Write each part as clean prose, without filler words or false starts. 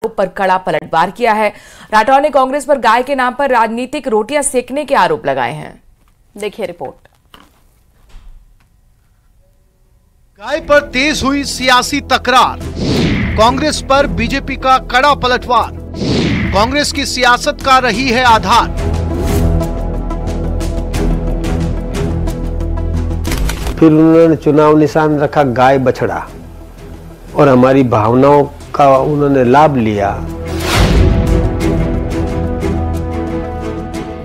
पर कड़ा पलटवार किया है। राठौर ने कांग्रेस पर गाय के नाम पर राजनीतिक रोटियां सेकने के आरोप लगाए हैं। देखिए रिपोर्ट। गाय पर तेज हुई सियासी तकरार, कांग्रेस पर बीजेपी का कड़ा पलटवार, कांग्रेस की सियासत का रही है आधार। फिर उन्होंने चुनाव निशान रखा गाय बछड़ा और हमारी भावनाओं का उन्होंने लाभ लिया।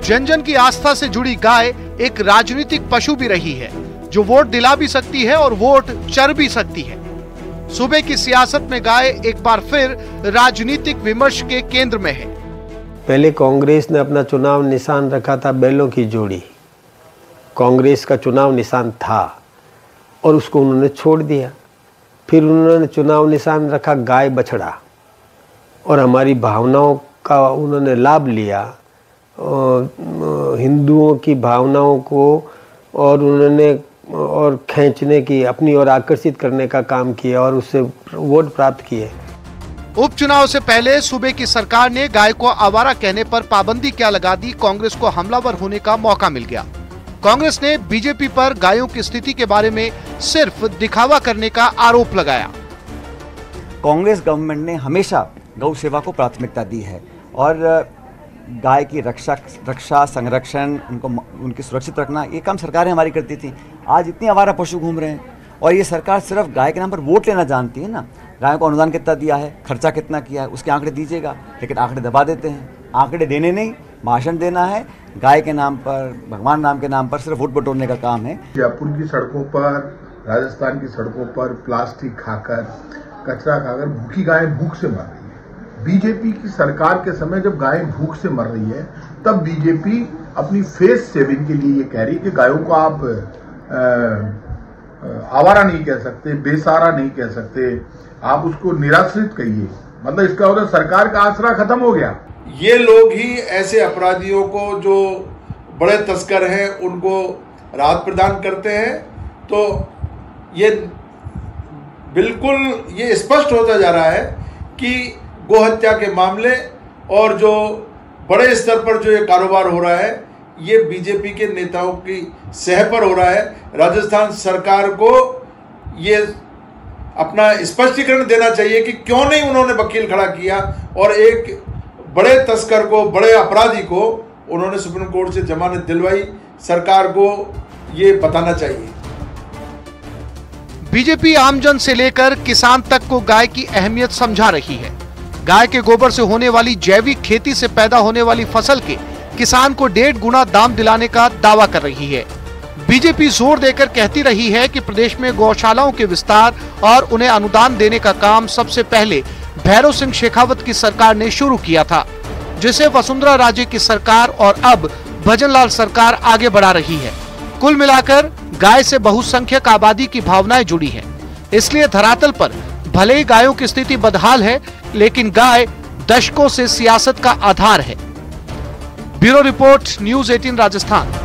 जन जन की आस्था से जुड़ी गाय एक राजनीतिक पशु भी रही है, जो वोट दिला भी सकती है और वोट चर भी सकती है। सूबे की सियासत में गाय एक बार फिर राजनीतिक विमर्श के केंद्र में है। पहले कांग्रेस ने अपना चुनाव निशान रखा था बैलों की जोड़ी, कांग्रेस का चुनाव निशान था और उसको उन्होंने छोड़ दिया। फिर उन्होंने चुनाव निशान रखा गाय बछड़ा और हमारी भावनाओं का उन्होंने लाभ लिया, हिंदुओं की भावनाओं को और उन्होंने और खींचने की, अपनी ओर आकर्षित करने का काम किया और उससे वोट प्राप्त किए। उपचुनाव से पहले सूबे की सरकार ने गाय को आवारा कहने पर पाबंदी क्या लगा दी, कांग्रेस को हमलावर होने का मौका मिल गया। कांग्रेस ने बीजेपी पर गायों की स्थिति के बारे में सिर्फ दिखावा करने का आरोप लगाया। कांग्रेस गवर्नमेंट ने हमेशा गौ सेवा को प्राथमिकता दी है और गाय की रक्षा संरक्षण, उनकी सुरक्षित रखना, ये काम सरकारें हमारी करती थी। आज इतनी आवारा पशु घूम रहे हैं और ये सरकार सिर्फ गाय के नाम पर वोट लेना जानती है ना। गाय को अनुदान कितना दिया है, खर्चा कितना किया है, उसके आंकड़े दीजिएगा, लेकिन आंकड़े दबा देते हैं। आंकड़े देने नहीं, भाषण देना है। गाय के नाम पर, भगवान नाम के नाम पर सिर्फ वोट बटोरने का काम है। जयपुर की सड़कों पर, राजस्थान की सड़कों पर प्लास्टिक खाकर, कचरा खाकर भूखी गायें भूख से मर रही है। बीजेपी की सरकार के समय जब गायें भूख से मर रही है, तब बीजेपी अपनी फेस सेविंग के लिए ये कह रही है कि गायों को आप आवारा नहीं कह सकते, बेसहारा नहीं कह सकते, आप उसको निराश्रित कहिए। मतलब इसका मतलब सरकार का आसरा खत्म हो गया। ये लोग ही ऐसे अपराधियों को, जो बड़े तस्कर हैं, उनको राहत प्रदान करते हैं। तो ये बिल्कुल ये स्पष्ट होता जा रहा है कि गोहत्या के मामले और जो बड़े स्तर पर जो ये कारोबार हो रहा है, ये बीजेपी के नेताओं की सह पर हो रहा है। राजस्थान सरकार को ये अपना स्पष्टीकरण देना चाहिए कि क्यों नहीं उन्होंने वकील खड़ा किया और एक बड़े तस्कर को, बड़े अपराधी को उन्होंने सुप्रीम कोर्ट से जमानत दिलवाई। सरकार को ये बताना चाहिए। बीजेपी आमजन से लेकर किसान तक को गाय की अहमियत समझा रही है। गाय के गोबर से होने वाली जैविक खेती से पैदा होने वाली फसल के किसान को 1.5 गुना दाम दिलाने का दावा कर रही है। बीजेपी जोर देकर कहती रही है कि प्रदेश में गौशालाओं के विस्तार और उन्हें अनुदान देने का काम सबसे पहले भैरव सिंह शेखावत की सरकार ने शुरू किया था, जिसे वसुंधरा राजे की सरकार और अब भजनलाल सरकार आगे बढ़ा रही है। कुल मिलाकर गाय से बहुसंख्यक आबादी की भावनाएं जुड़ी है। इसलिए धरातल पर भले ही गायों की स्थिति बदहाल है, लेकिन गाय दशकों से सियासत का आधार है। Bureau report, news 18 Rajasthan.